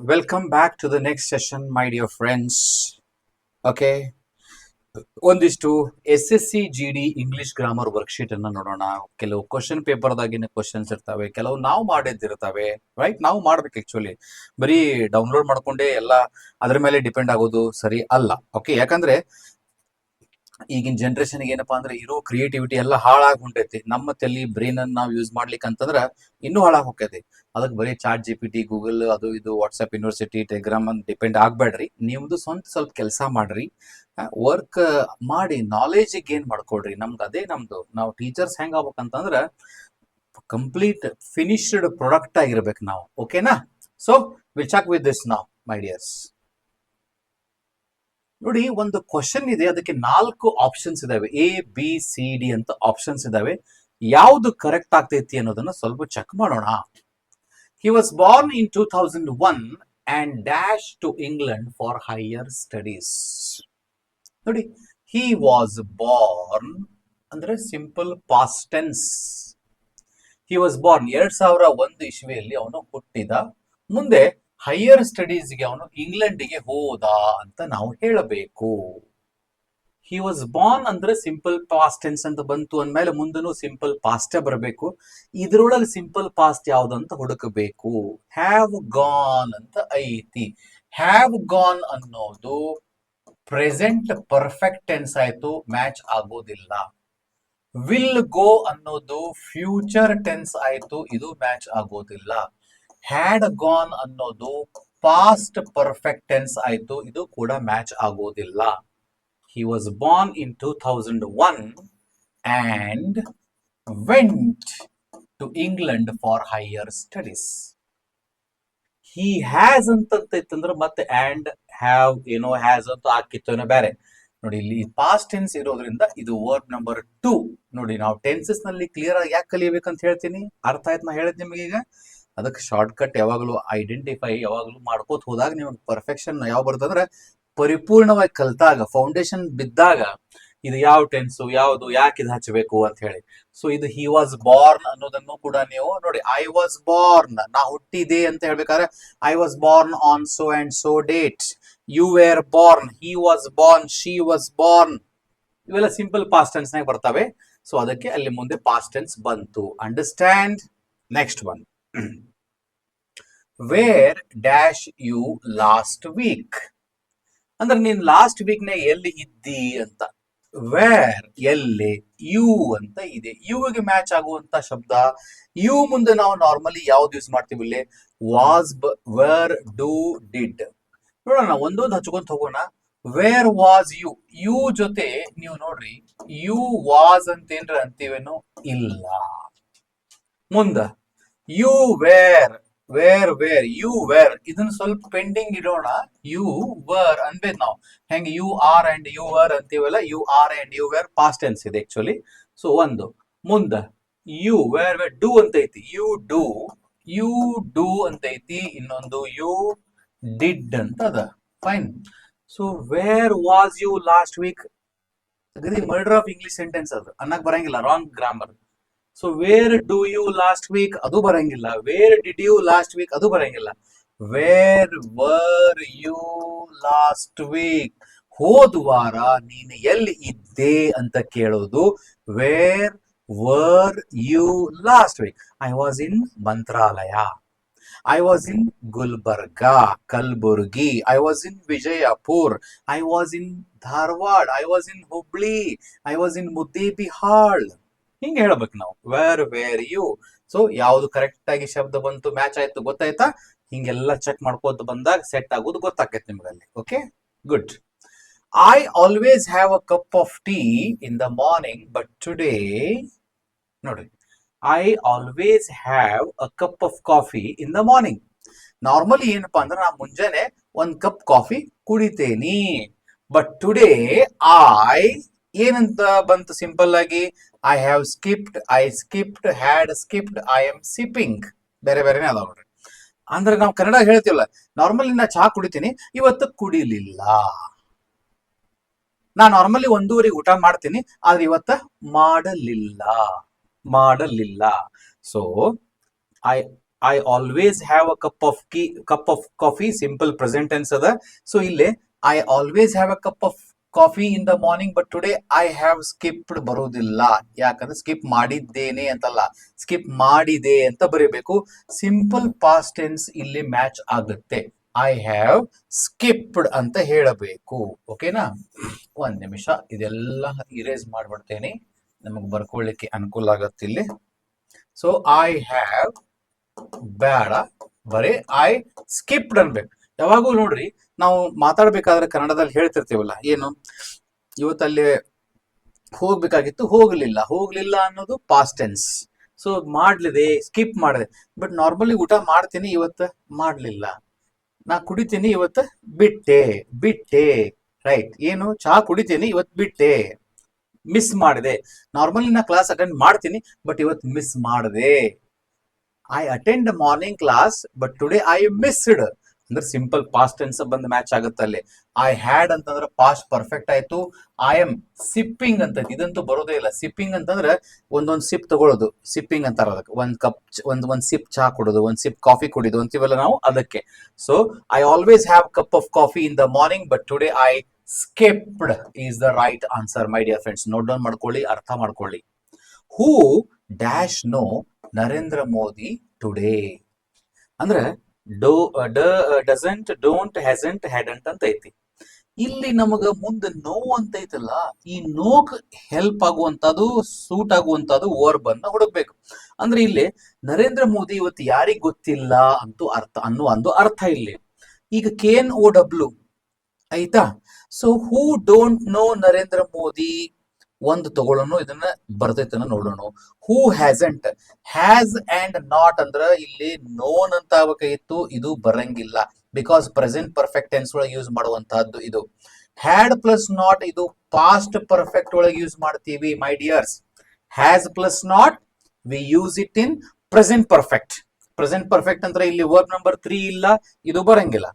Welcome back to the next session, my dear friends. Okay, ಒಂದಿಷ್ಟು SSC GD English grammar worksheet ಅನ್ನ ನೋಡೋಣ. ಕೆಲವು question ಪೇಪರ್ದಾಗಿನ questions ಇರ್ತವೆ, ಕೆಲವು ನಾವು ಮಾಡಿದ್ದಿರ್ತವೆ. ರೈಟ್, ನಾವು ಮಾಡ್ಬೇಕು. ಆಕ್ಚುಲಿ ಬರೀ ಡೌನ್ಲೋಡ್ ಮಾಡ್ಕೊಂಡೇ ಎಲ್ಲ ಅದ್ರ ಮೇಲೆ ಡಿಪೆಂಡ್ ಆಗೋದು ಸರಿ ಅಲ್ಲ. ಓಕೆ, ಯಾಕಂದ್ರೆ ಈಗಿನ ಜನರೇಷನ್ಗೆ ಏನಪ್ಪಾ ಅಂದ್ರೆ ಇರೋ ಕ್ರಿಯೇಟಿವಿಟಿ ಎಲ್ಲ ಹಾಳಾಗಿ ಹೊಂಟೈತಿ. ನಮ್ಮ ತಲೆ ಬ್ರೈನ್ ಅನ್ನ ನಾವು ಯೂಸ್ ಮಾಡ್ಲಿಕ್ಕೆ ಅಂತಂದ್ರ ಇನ್ನೂ ಹಾಳಾಗಿ ಹೋಗ್ತೈತಿ. ಅದಕ್ಕೆ ಬರೀ ChatGPT, ಗೂಗಲ್, ಅದು ಇದು, ವಾಟ್ಸ್ಆಪ್ ಯೂನಿವರ್ಸಿಟಿ, ಟೆಲಿಗ್ರಾಮ್ ಅಂತ ಡಿಪೆಂಡ್ ಆಗ್ಬೇಡ್ರಿ. ನಿಮ್ದು ಸ್ವಂತ ಸ್ವಲ್ಪ ಕೆಲಸ ಮಾಡ್ರಿ, ವರ್ಕ್ ಮಾಡಿ ನಾಲೆಜ್ ಗೇನ್ ಮಾಡ್ಕೊಡ್ರಿ. ನಮ್ದು ಅದೇ ನಮ್ದು. ನಾವು ಟೀಚರ್ಸ್ ಹೆಂಗ್ ಆಗ್ಬೇಕಂತಂದ್ರ ಕಂಪ್ಲೀಟ್ ಫಿನಿಶ್ಡ್ ಪ್ರಾಡಕ್ಟ್ ಆಗಿರ್ಬೇಕು ನಾವು. ಓಕೆನಾ? So will check with this now, my dears. ನೋಡಿ, ಒಂದು ಕ್ವಶನ್ ಇದೆ, ಅದಕ್ಕೆ 4 ಆಪ್ಷನ್ಸ್ ಇದಾವೆ. A B C D ಅಂತ ಆಪ್ಷನ್ಸ್ ಇದಾವೆ. ಯಾವುದು ಕರೆಕ್ಟ್ ಆಗ್ತೈತಿ ಅನ್ನೋದನ್ನ ಸ್ವಲ್ಪ ಚೆಕ್ ಮಾಡೋಣ. He was born in 2001 and dash to England for higher studies. ನೋಡಿ, he was born ಅಂದ್ರೆ simple past tense. he was born 2001 ಇಸ್ವಿಯಲ್ಲಿ ಅವನು ಹುಟ್ಟಿದ. ಮುಂದೆ ಹೈಯರ್ ಸ್ಟಡೀಸ್ಗೆ ಅವನು ಇಂಗ್ಲೆಂಡ್ಗೆ ಹೋದ ಅಂತ ನಾವು ಹೇಳಬೇಕು. he was born ಅಂದ್ರೆ ಸಿಂಪಲ್ ಪಾಸ್ಟ್ ಟೆನ್ಸ್ ಅಂತ ಬಂತು ಅಂದ್ಮೇಲೆ ಮುಂದನು ಸಿಂಪಲ್ ಪಾಸ್ಟೇ ಬರಬೇಕು. ಇದ್ರೊಳಗೆ ಸಿಂಪಲ್ ಪಾಸ್ಟ್ ಯಾವ್ದಂತ ಹುಡುಕಬೇಕು. ಹ್ಯಾವ್ ಗಾನ್ ಅಂತ ಐತಿ. ಹ್ಯಾವ್ ಗಾನ್ ಅನ್ನೋದು ಪ್ರೆಸೆಂಟ್ ಪರ್ಫೆಕ್ಟ್ ಟೆನ್ಸ್ ಆಯ್ತು, ಮ್ಯಾಚ್ ಆಗೋದಿಲ್ಲ. ವಿಲ್ ಗೋ ಅನ್ನೋದು ಫ್ಯೂಚರ್ ಟೆನ್ಸ್ ಆಯ್ತು, ಇದು ಮ್ಯಾಚ್ ಆಗೋದಿಲ್ಲ. ಹ್ಯಾಡ್ ಗಾನ್ ಅನ್ನೋದು ಪಾಸ್ಟ್ ಪರ್ಫೆಕ್ಟ್ ಟೆನ್ಸ್ ಆಯ್ತು, ಇದು ಕೂಡ ಮ್ಯಾಚ್ ಆಗೋದಿಲ್ಲ. he was born in 2001 and went to England for higher studies. he has ಅಂತಂದ್ರೆ ಮತ್ತೆ and have ಏನೋ has ಅಂತ ಹಾಕಿತ್ತು ಏನೋ ಬೇರೆ. ನೋಡಿ, ಇಲ್ಲಿ ಪಾಸ್ಟ್ ಟೆನ್ಸ್ ಇರೋದ್ರಿಂದ ಇದು ವರ್ಡ್ ನಂಬರ್ 2. ನೋಡಿ, ನಾವು ಟೆನ್ಸಸ್ ನಲ್ಲಿ ಕ್ಲಿಯರ್ ಆಗಿ ಯಾಕೆ ಕಲಿಬೇಕಂತ ಹೇಳ್ತೀನಿ. ಅರ್ಥ ಆಯ್ತು ನಾ ಹೇಳಿದ್ ನಿಮಗೆ ಈಗ. ಅದಕ್ಕೆ ಶಾರ್ಟ್ ಕಟ್ ಯಾವಾಗಲೂ ಐಡೆಂಟಿಫೈ ಯಾವಾಗಲೂ ಮಾಡ್ಕೋತ ಹೋದಾಗ ನಿಮಗೆ ಪರ್ಫೆಕ್ಷನ್ ಯಾವ ಬರ್ತಂದ್ರೆ ಪರಿಪೂರ್ಣವಾಗಿ ಕಲ್ತಾಗ, ಫೌಂಡೇಶನ್ ಬಿದ್ದಾಗ ಇದು ಯಾವ ಟೆನ್ಸು ಯಾವುದು, ಯಾಕೆ ಇದು ಹಚ್ಚಬೇಕು ಅಂತ ಹೇಳಿ. ಸೊ ಇದು ಹಿ ವಾಸ್ ಬಾರ್ನ್ ಅನ್ನೋದನ್ನು ಕೂಡ ನೀವು ನೋಡಿ, ಐ ವಾಸ್ ಬಾರ್ನ್, ನಾ ಹುಟ್ಟಿದೆ ಅಂತ ಹೇಳ್ಬೇಕಾದ್ರೆ I was born on so and so date. You were born, he was born, she was born, ಇವೆಲ್ಲ ಸಿಂಪಲ್ ಪಾಸ್ಟ್ ಟೆನ್ಸ್ ನಾಗ ಬರ್ತವೆ. ಸೊ ಅದಕ್ಕೆ ಅಲ್ಲಿ ಮುಂದೆ ಪಾಸ್ಟ್ ಟೆನ್ಸ್ ಬಂತು. Understand? Next one, where dash you last week ಅಂದ್ರೆ ನೀನ್ last week ನೇ ಎಲ್ಲಿ ಇದ್ದಿ ಅಂತ. ವೇರ್ ಎಲ್ಲಿ, ಯು ಅಂತ ಇದೆ, ಯುಗೆ ಮ್ಯಾಚ್ ಆಗುವಂತ ಶಬ್ದ. ಯು ಮುಂದೆ ನಾವು ನಾರ್ಮಲಿ ಯಾವ್ದು ಯೂಸ್ ಮಾಡ್ತೀವಿ ಇಲ್ಲಿ? Was, were, do, did. ನೋಡೋಣ, ಒಂದೊಂದು ಹಚ್ಕೊಂತ ಹೋಗೋಣ. ವೇರ್ ವಾಸ್ ಯು, ಯು ಜೊತೆ ನೀವು ನೋಡ್ರಿ ಯು ವಾಸ್ ಅಂತೇನ್ರ ಅಂತೀವೇನೋ? ಇಲ್ಲ. ಮುಂದ you were, were you were, ಇದನ್ನ ಸ್ವಲ್ಪ ಪೆಂಡಿಂಗ್ ಇಡೋಣ. ಯು ವರ್ ಅನ್ಬೇಕು ನಾವು. ಹೆಂಗೆ you are and you were ಅಂತೀವಲ್ಲ, you are and you were past tense ಇದೆ ಆಕ್ಚುಲಿ. ಸೊ ಒಂದು ಮುಂದ ಯು ವೇರ್ ಡೂ ಅಂತ ಐತಿ, ಯು ಡೂ ಅಂತ ಐತಿ. ಇನ್ನೊಂದು ಯು ಡಿಡ್ ಅಂತ ಅದ. Fine. So where was you last week, murder of English sentence ಅದು, ಅನ್ನಕ್ ಬರಂಗಿಲ್ಲ, wrong grammar. So where do you last week ಅದು ಬರಂಗಿಲ್ಲ. Where did you last week ಅದು ಬರಂಗಿಲ್ಲ. Where were you last week, ಹೋದ ವಾರ ನೀನು ಎಲ್ಲಿ ಇದ್ದೆ ಅಂತ ಕೇಳೋದು. Where were you last week? I was in Mantralaya, I was in Gulbarga, Kalaburagi, I was in Vijayapur, I was in Dharwad, I was in Hubli, I was in Muddebihal. ಹಿಂಗೆ ಹೇಳ್ಬೇಕು ನಾವು. Where you. ಸೊ ಯಾವ್ದು ಕರೆಕ್ಟ್ ಆಗಿ ಶಬ್ದ ಬಂತು, ಮ್ಯಾಚ್ ಆಯ್ತು, ಗೊತ್ತಾಯ್ತಾ? ಹಿಂಗೆಲ್ಲ ಚೆಕ್ ಮಾಡ್ಕೋತ ಬಂದಾಗ ಸೆಟ್ ಆಗೋದು ಗೊತ್ತಾಗತ್ತೆ ನಿಮ್ಗಲ್ಲಿ. Okay, good. I always have a cup of tea in the morning but today, ನೋಡ್ರಿ, I always have a cup of coffee in the morning. Normally ಏನಪ್ಪಾ ಅಂದ್ರೆ ನಾ ಮುಂಜಾನೆ ಒಂದ್ ಕಪ್ ಕಾಫಿ ಕುಡಿತೇನಿ. ಬಟ್ ಟುಡೇ ಐ ಏನಂತ ಬಂತು ಸಿಂಪಲ್ ಆಗಿ? I have skipped, I skipped, had skipped, I am sipping. ಬೇರೆ ಬೇರೆನೇ ಅದಾವ ನೋಡ್ರಿ. ಅಂದ್ರೆ ನಾವು ಕನ್ನಡ ಹೇಳ್ತೀವಲ್ಲ, ನಾರ್ಮಲಿ ನಾ ಚಹಾ ಕುಡಿತೀನಿ, ಇವತ್ತು ಕುಡಿಲಿಲ್ಲ. ನಾ ನಾರ್ಮಲಿ 1:30 ಊಟ ಮಾಡ್ತೀನಿ, ಆದ್ರೆ ಇವತ್ತ ಮಾಡಲಿಲ್ಲ. So I I always have a cup of coffee simple present tense ಅದ. ಸೊ ಇಲ್ಲಿ I always have a cup of coffee in the morning but today I have skipped ಬರೋದಿಲ್ಲ. ಯಾಕಂದ್ರೆ ಸ್ಕಿಪ್ ಮಾಡಿದ್ದೇನೆ ಅಂತಲ್ಲ, ಸ್ಕಿಪ್ ಮಾಡಿದೆ ಅಂತ ಬರೀಬೇಕು. ಸಿಂಪಲ್ ಪಾಸ್ಟ್ ಟೆನ್ಸ್ ಇಲ್ಲಿ ಮ್ಯಾಚ್ ಆಗುತ್ತೆ. ಐ ಹ್ಯಾವ್ ಸ್ಕಿಪ್ಡ್ ಅಂತ ಹೇಳಬೇಕು. ಓಕೆನಾ? ಒಂದ್ ನಿಮಿಷ ಇದೆಲ್ಲ ಇರೇಸ್ ಮಾಡ್ಬಿಡ್ತೇನೆ, ನಮಗೆ ಬರ್ಕೊಳ್ಳಿಕ್ಕೆ ಅನುಕೂಲ ಆಗತ್ತೆ ಇಲ್ಲಿ. ಸೊ ಐ ಹ್ಯಾವ್ ಬೇಡ, ಬರೀ ಐ ಸ್ಕಿಪ್ಡ್ ಅನ್ಬೇಕು. ಯಾವಾಗೂ ನೋಡ್ರಿ, ನಾವು ಮಾತಾಡ್ಬೇಕಾದ್ರೆ ಕನ್ನಡದಲ್ಲಿ ಹೇಳ್ತಿರ್ತೀವಲ್ಲ, ಏನು ಇವತ್ತಲ್ಲಿ ಹೋಗ್ಬೇಕಾಗಿತ್ತು ಹೋಗ್ಲಿಲ್ಲ ಅನ್ನೋದು ಪಾಸ್ಟ್ ಟೆನ್ಸ್. ಸೊ ಮಾಡ್ಲಿದೆ, ಸ್ಕಿಪ್ ಮಾಡಿದೆ. ಬಟ್ ನಾರ್ಮಲಿ ಊಟ ಮಾಡ್ತೀನಿ, ಇವತ್ತು ಮಾಡ್ಲಿಲ್ಲ. ನಾ ಕುಡಿತೀನಿ, ಇವತ್ತು ಬಿಟ್ಟೆ. ರೈಟ್? ಏನು ಚಹಾ ಕುಡಿತೀನಿ, ಇವತ್ತು ಬಿಟ್ಟೆ, ಮಿಸ್ ಮಾಡಿದೆ. ನಾರ್ಮಲಿ ನಾ ಕ್ಲಾಸ್ ಅಟೆಂಡ್ ಮಾಡ್ತೀನಿ, ಬಟ್ ಇವತ್ತು ಮಿಸ್ ಮಾಡಿದೆ. I attend morning class but today I missed ಅಂದ್ರೆ ಸಿಂಪಲ್ ಪಾಸ್ಟ್ ಟೆನ್ಸ್ ಬಂದು ಮ್ಯಾಚ್ ಆಗುತ್ತೆ ಅಲ್ಲಿ. ಐ ಹ್ಯಾಡ್ ಅಂತಂದ್ರೆ ಪಾಸ್ಟ್ ಪರ್ಫೆಕ್ಟ್ ಆಯ್ತು. ಐ ಎಮ್ ಸಿಪ್ಪಿಂಗ್ ಅಂತ, ಇದಂತೂ ಬರೋದೇ ಇಲ್ಲ. ಸಿಪ್ಪಿಂಗ್ ಅಂತಂದ್ರೆ ಒಂದೊಂದು ಸಿಪ್ ತಗೊಳ್ಳೋದು, ಸಿಪ್ಪಿಂಗ್ ಅಂತಾರ ಅದಕ್ಕೆ. ಒಂದ್ ಕಪ್ ಒಂದ್ ಸಿಪ್ ಚಹಾ ಕುಡೋದು, ಒಂದ್ ಸಿಪ್ ಕಾಫಿ ಕುಡಿದು ಅಂತೀವಲ್ಲ ನಾವು, ಅದಕ್ಕೆ. So I always have cup of coffee in the morning but today I skipped is the right answer my dear friends. Note down ಮಾಡ್ಕೊಳ್ಳಿ, ಅರ್ಥ ಮಾಡ್ಕೊಳ್ಳಿ. Who dash know Narendra Modi today ಅಂದ್ರೆ ಡಸಂಟ್, ಡೋಂಟ್, ಹ್ಯಾಸಂಟ್, ಹ್ಯಾಡಂಟ್ ಅಂತ ಐತಿ. ಇಲ್ಲಿ ನಮಗ ಮುಂದೆ no ಅಂತ ಐತಲ್ಲ, ಈ ನೋಕ್ ಹೆಲ್ಪ್ ಆಗುವಂತದ್ದು, ಸೂಟ್ ಆಗುವಂತದ್ದು ವರ್ಬ್ ಅನ್ನ ಹುಡುಕ್ಬೇಕು. ಅಂದ್ರೆ ಇಲ್ಲಿ ನರೇಂದ್ರ ಮೋದಿ ಇವತ್ತು ಯಾರಿಗ್ ಗೊತ್ತಿಲ್ಲ ಅಂತೂ ಅರ್ಥ ಅನ್ನೋ ಅರ್ಥ ಇಲ್ಲಿ. ಈಗ KNOW ಆಯ್ತಾ? So who don't know Narendra Modi ಒಂದು ತಗೊಳ್ಳೋಣ, ಇದನ್ನ ಬರ್ತೈತನ ನೋಡೋಣ. Who hasn't, has and not ಅಂದ್ರ ಇಲ್ಲಿ ನೋನ್ ಅಂತ ಆಗಬೇಕಾಗಿತ್ತು, ಇದು ಬರಂಗಿಲ್ಲ. ಬಿಕಾಸ್ ಪ್ರೆಸೆಂಟ್ ಪರ್ಫೆಕ್ಟ್ ಟೆನ್ಸ್ ಒಳಗೆ ಯೂಸ್ ಮಾಡುವಂತಹದ್ದು ಇದು. ಹ್ಯಾಡ್ ಪ್ಲಸ್ ನಾಟ್ ಇದು ಪಾಸ್ಟ್ ಪರ್ಫೆಕ್ಟ್ ಒಳಗೆ ಯೂಸ್ ಮಾಡ್ತೀವಿ my dears. Has plus not we use it in present perfect. Present perfect ಅಂದ್ರೆ ಇಲ್ಲಿ ವರ್ಬ್ ನಂಬರ್ 3 ಇಲ್ಲ, ಇದು ಬರಂಗಿಲ್ಲ.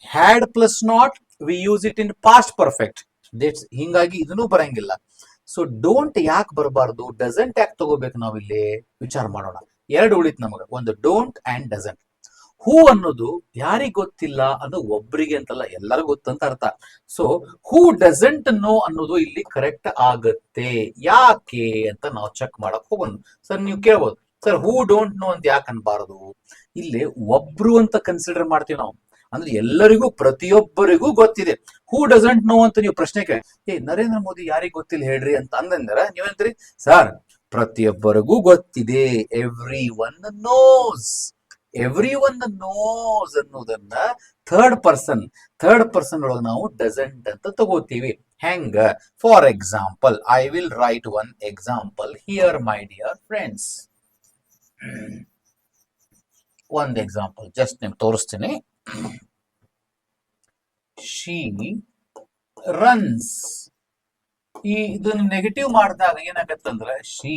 Had plus not we use it in past perfect, ಹಿಂಗಾಗಿ ಇದನ್ನು ಬರಂಗಿಲ್ಲ. ಸೊ ಡೋಂಟ್ ಯಾಕೆ ಬರಬಾರ್ದು, ಡಸಂಟ್ ಯಾಕೆ ತಗೋಬೇಕು ನಾವಿಲ್ಲಿ ವಿಚಾರ ಮಾಡೋಣ. ಎರಡು ಉಳಿತು ನಮಗ, ಒಂದು ಡೋಂಟ್ ಅಂಡ್ ಡಸಂಟ್. ಹೂ ಅನ್ನೋದು ಯಾರಿಗ್ ಗೊತ್ತಿಲ್ಲ, ಅದು ಒಬ್ರಿಗೆ ಅಂತಲ್ಲ, ಎಲ್ಲರಿಗೂ ಗೊತ್ತಂತ ಅರ್ಥ. ಸೊ ಹೂ ಡಸಂಟ್ ನೋ ಅನ್ನೋದು ಇಲ್ಲಿ ಕರೆಕ್ಟ್ ಆಗತ್ತೆ. ಯಾಕೆ ಅಂತ ನಾವು ಚೆಕ್ ಮಾಡಕ್ ಹೋಗೋಣ. ಸರ್ ನೀವು ಕೇಳ್ಬೋದು, ಸರ್ ಹೂ ಡೋಂಟ್ ನೋ ಅಂತ ಯಾಕೆ ಅನ್ಬಾರದು? ಇಲ್ಲಿ ಒಬ್ರು ಅಂತ ಕನ್ಸಿಡರ್ ಮಾಡ್ತೀವಿ ನಾವು, ಅಂದ್ರೆ ಎಲ್ಲರಿಗೂ, ಪ್ರತಿಯೊಬ್ಬರಿಗೂ ಗೊತ್ತಿದೆ. ಹೂ ಡಸಂಟ್ ನೋ ಅಂತ ನೀವು ಪ್ರಶ್ನೆ ಕೇಳಿ, ನರೇಂದ್ರ ಮೋದಿ ಯಾರಿಗ್ ಗೊತ್ತಿಲ್ಲ ಹೇಳ್ರಿ ಅಂತ ಅಂದ್ರ ನೀವೇಂದ್ರಿ, ಸರ್ ಪ್ರತಿಯೊಬ್ಬರಿಗೂ ಗೊತ್ತಿದೆ. Everyone knows, everyone knows ಅನ್ನೋದನ್ನ ಥರ್ಡ್ ಪರ್ಸನ್ ಒಳಗೆ ನಾವು ಡಸಂಟ್ ಅಂತ ತಗೋತೀವಿ. ಹೆಂಗ? For example, I will write one example here my dear friends. ಒಂದ್ ಎಕ್ಸಾಂಪಲ್ ಜಸ್ಟ್ ನಿಮ್ಗೆ ತೋರಿಸ್ತೀನಿ. She runs. ಇದನ್ನ ನೆಗೆಟಿವ್ ಮಾಡಿದಾಗ ಏನಾಗತ್ತಂದ್ರೆ ಶಿ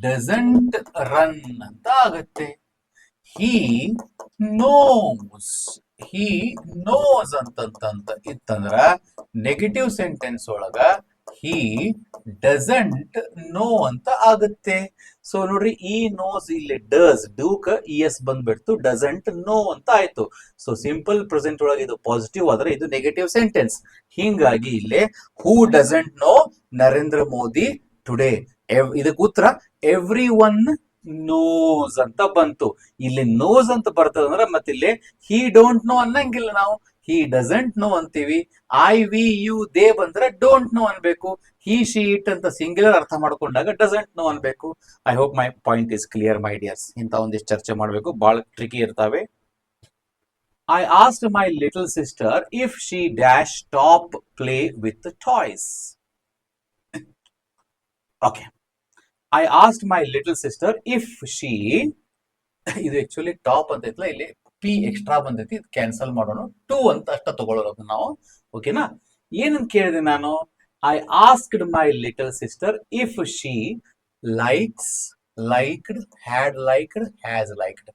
ಡಸಂಟ್ ರನ್ ಅಂತ ಆಗತ್ತೆ. ಹಿ ನೋಸ್ ಅಂತಂತ ಇತ್ತಂದ್ರ ನೆಗೆಟಿವ್ ಸೆಂಟೆನ್ಸ್ ಒಳಗ ಹಿ ಡಸಂಟ್ ನೋ ಅಂತ ಆಗುತ್ತೆ. ಸೊ ನೋಡ್ರಿ, ಈ ನೋಸ್ ಇಲ್ಲಿ ಡಸ್, ಡೂಕ್ ES ಬಂದ್ಬಿಡ್ತು, ಡಸಂಟ್ ನೋ ಅಂತ ಆಯ್ತು. ಸೊ ಸಿಂಪಲ್ ಪ್ರೆಸೆಂಟ್ ಒಳಗೆ ಇದು ಪಾಸಿಟಿವ್ ಆದ್ರೆ ಇದು ನೆಗೆಟಿವ್ ಸೆಂಟೆನ್ಸ್. ಹಿಂಗಾಗಿ ಇಲ್ಲಿ who doesn't know Narendra Modi today, ಇದಕ್ಕೆ ಉತ್ತರ ಎವ್ರಿ ಒನ್ ನೋಸ್ ಅಂತ ಬಂತು. ಇಲ್ಲಿ ನೋಸ್ ಅಂತ ಬರ್ತದ ಅಂದ್ರೆ ಮತ್ತೆ ಇಲ್ಲಿ ಹಿ ಡೋಂಟ್ ನೋ ಅನ್ನಂಗಿಲ್ಲ, ನಾವು ಹಿ ಡಸಂಟ್ ನೋ ಅಂತೀವಿ. ಐ ವಿ ಯು ದೇ ಬಂದ್ರೆ ಡೋಂಟ್ ನೋ ಅನ್ಬೇಕು. ಹಿ ಶಿ ಇಟ್ ಅಂತ ಸಿಂಗ್ಯುಲರ್ ಅರ್ಥ ಮಾಡ್ಕೊಂಡಾಗ ಡಸಂಟ್ ನೋ ಅನ್ಬೇಕು. I hope my point is clear my dears. ಇಂತ ಒಂದಿಷ್ಟು ಚರ್ಚೆ ಮಾಡ್ಬೇಕು, ಬಹಳ ಟ್ರಿಕಿ ಇರ್ತಾವೆ. I asked my little sister if she dash top play with toys. Okay, I asked my little sister if she, ಇದು actually top ಅಂತ ಐತಲ್ಲ, ಇಲ್ಲಿ ಪಿ ಎಕ್ಸ್ಟ್ರಾ ಬಂದೈತಿ, ಇದು ಕ್ಯಾನ್ಸಲ್ ಮಾಡೋಣ. 2 ಅಂತ ಅಷ್ಟ ತಗೊಳ್ಳೋದು ನಾವು. ಓಕೆನಾ? ಏನಂತ ಕೇಳಿದೆ ನಾನು? I asked my little sister if she likes, liked, had liked, has liked.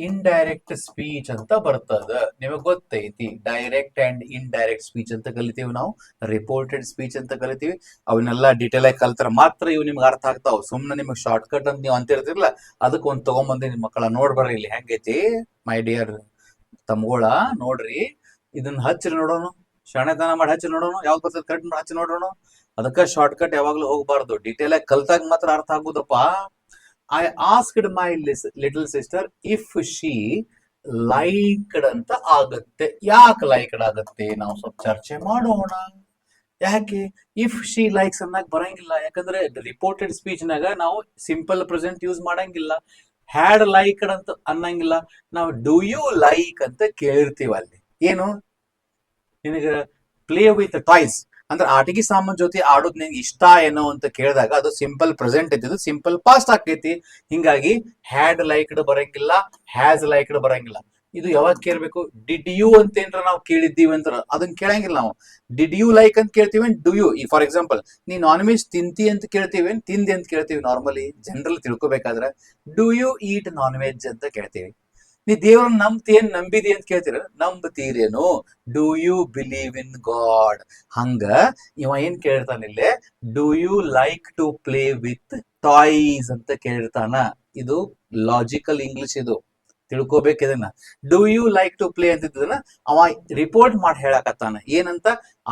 Indirect speech ಅಂತ ಬರ್ತದ. ನಿಮಗ್ ಗೊತ್ತೈತಿ, ಡೈರೆಕ್ಟ್ ಅಂಡ್ ಇಂಡೈರೆಕ್ಟ್ ಸ್ಪೀಚ್ ಅಂತ ಕಲಿತೀವಿ ನಾವು, ರಿಪೋರ್ಟೆಡ್ ಸ್ಪೀಚ್ ಅಂತ ಕಲಿತೀವಿ. ಅವನ್ನೆಲ್ಲ ಡೀಟೇಲ್ ಆಗಿ ಕಲ್ತರ ಮಾತ್ರ ಇವು ನಿಮ್ಗೆ ಅರ್ಥ ಆಗ್ತಾವ. ಸುಮ್ನೆ ನಿಮ್ಗೆ ಶಾರ್ಟ್ ಕಟ್ ಅಂತ ನೀವು ಅಂತಿರ್ತಿರ್ಲ, ಅದಕ್ಕೆ ಒಂದು ತಗೊಂಬಂದಿ ನಿಮ್ ಮಕ್ಕಳ ನೋಡ್ಬರ್ರಿ ಇಲ್ಲಿ ಹೆಂಗೈತಿ ಮೈ ಡಿಯರ್ ತಮ್ಗೋಳ. ನೋಡ್ರಿ ಇದನ್ನ ಹಚ್ಚಿರಿ ನೋಡೋಣ, ಶಾಣೆತನ ಮಾಡಿ ಹಚ್ಚಿ ನೋಡೋಣ, ಯಾವ್ದು ಬರ್ತದೆ ಕಟ್ ಮಾಡಿ ಹಚ್ಚಿ ನೋಡೋಣ. ಅದಕ್ಕೆ ಶಾರ್ಟ್ ಕಟ್ ಯಾವಾಗ್ಲೂ ಹೋಗ್ಬಾರ್ದು, ಡೀಟೇಲ್ ಆಗಿ ಕಲ್ತಾಗ ಮಾತ್ರ ಅರ್ಥ ಆಗುದಪ್ಪ. I asked my little sister if she liked ಅಂತ ಆಗತ್ತೆ. ಯಾಕೆ ಲೈಕ್ಡ್ ಆಗತ್ತೆ ನಾವು ಸ್ವಲ್ಪ ಚರ್ಚೆ ಮಾಡೋಣ. ಯಾಕೆ ಇಫ್ ಶಿ ಲೈಕ್ಸ್ ಅನ್ನಕ್ ಬರಂಗಿಲ್ಲ? ಯಾಕಂದ್ರೆ ರಿಪೋರ್ಟೆಡ್ ಸ್ಪೀಚ್ ನಾಗ ನಾವು ಸಿಂಪಲ್ ಪ್ರೆಸೆಂಟ್ ಯೂಸ್ ಮಾಡಂಗಿಲ್ಲ, ಹ್ಯಾಡ್ ಲೈಕ್ಡ್ ಅಂತ ಅನ್ನಂಗಿಲ್ಲ. ನಾವು ಡೂ ಯು ಲೈಕ್ ಅಂತ ಕೇಳಿರ್ತೀವಿ. ಅಲ್ಲಿ ಏನು ನಿನಗ ಪ್ಲೇ ವಿತ್ ಟಾಯ್ಸ್ ಅಂದ್ರೆ ಆಟಿಕೆ ಸಾಮಾನ್ ಜೊತೆ ಆಡೋದ್ ನಿನ್ಗೆ ಇಷ್ಟ ಏನೋ ಅಂತ ಕೇಳಿದಾಗ ಅದು ಸಿಂಪಲ್ ಪ್ರೆಸೆಂಟ್ ಇದ್ದಿದ್ದು ಸಿಂಪಲ್ ಪಾಸ್ಟ್ ಆಕೈತಿ. ಹಿಂಗಾಗಿ ಹ್ಯಾಡ್ ಲೈಕ್ಡ್ ಬರಂಗಿಲ್ಲ, ಹ್ಯಾಸ್ ಲೈಕ್ಡ್ ಬರಂಗಿಲ್ಲ. ಇದು ಯಾವಾಗ ಕೇಳ್ಬೇಕು? ಡಿಡ್ ಯು ಅಂತ ಏನ್ರ ನಾವು ಕೇಳಿದ್ದೀವಿ ಅಂತ ಅದನ್ನ ಕೇಳಂಗಿಲ್ಲ ನಾವು. ಡಿಡ್ ಯು ಲೈಕ್ ಅಂತ ಕೇಳ್ತೀವಿ, ಡು ಯು. ಫಾರ್ ಎಕ್ಸಾಂಪಲ್, ನೀ ನಾನ್ ವೆಜ್ ತಿಂತಿ ಅಂತ ಕೇಳ್ತೀವಿ, ತಿಂದಿ ಅಂತ ಕೇಳ್ತೀವಿ. ನಾರ್ಮಲಿ ಜನರಲ್ ತಿಳ್ಕೊಬೇಕಾದ್ರೆ do you eat non veg ಅಂತ ಕೇಳ್ತೀವಿ. ನೀ ದೇವ್ರನ್ನ ನಂಬ್ತಿ ನಂಬಿದಿ ಅಂತ ಕೇಳ್ತೀರ, ನಂಬ್ತೀರೇನು? Do you believe in God? ಹಂಗ ಇವ ಏನ್ ಕೇಳ್ತಾನ ಇಲ್ಲೇ, do you like to play with toys ಅಂತ ಕೇಳ್ತಾನ. ಇದು ಲಾಜಿಕಲ್ ಇಂಗ್ಲಿಷ್, ಇದು ತಿಳ್ಕೊಬೇಕು ಇದನ್ನ. Do you like to play ಅಂತಿದ್ದನ್ನ ಅವ ರಿಪೋರ್ಟ್ ಮಾಡಿ ಹೇಳಕತ್ತಾನ. ಏನಂತ?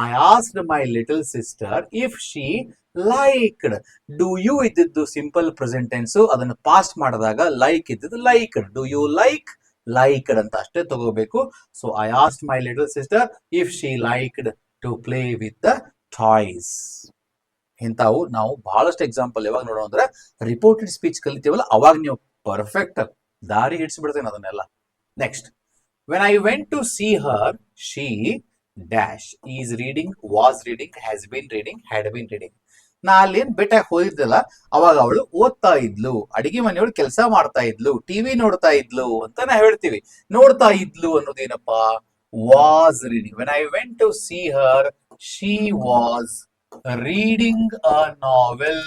I asked my little sister if she liked. Do you ಇದ್ದಿದ್ದು ಸಿಂಪಲ್ ಪ್ರೆಸೆಂಟ್ ಟೆನ್ಸ್, ಅದನ್ನ ಪಾಸ್ಟ್ ಮಾಡಿದಾಗ ಲೈಕ್ ಇದ್ದಿದ್ದು liked. Do you like liked ಅಂತ ಅಷ್ಟೇ ತಗೋಬೇಕು. So I asked my little sister if she liked to play with the toys. ಇಂಥವು ನಾವು ಬಹಳಷ್ಟು ಎಕ್ಸಾಂಪಲ್ ಯಾವಾಗ ನೋಡೋಣ ಅಂದ್ರೆ ರಿಪೋರ್ಟೆಡ್ ಸ್ಪೀಚ್ ಕಲಿತೀವಲ್ಲ ಅವಾಗ ನೀವು ಪರ್ಫೆಕ್ಟ್ ದಾರಿ ಹಿಡಿಸ್ಬಿಡ್ತೇನೆ ಅದನ್ನೆಲ್ಲ. Next, when I went to see her she dash is reading, was reading, has been reading, had been reading. ನಾ ಅಲ್ಲೇನ್ ಬೆಟ್ಟಾಗಿ ಹೋಗಿದ್ದಲ್ಲ ಅವಾಗ ಅವಳು ಓದ್ತಾ ಇದ್ಲು, ಅಡಿಗೆ ಮನೆಯೊಳಗೆ ಕೆಲಸ ಮಾಡ್ತಾ ಇದ್ಲು, ಟಿವಿ ನೋಡ್ತಾ ಇದ್ಲು ಅಂತ ನಾ ಹೇಳ್ತೀವಿ. ನೋಡ್ತಾ ಇದ್ಲು ಅನ್ನೋದೇನಪ್ಪಾ? Was reading. When I went to see her she was reading a novel.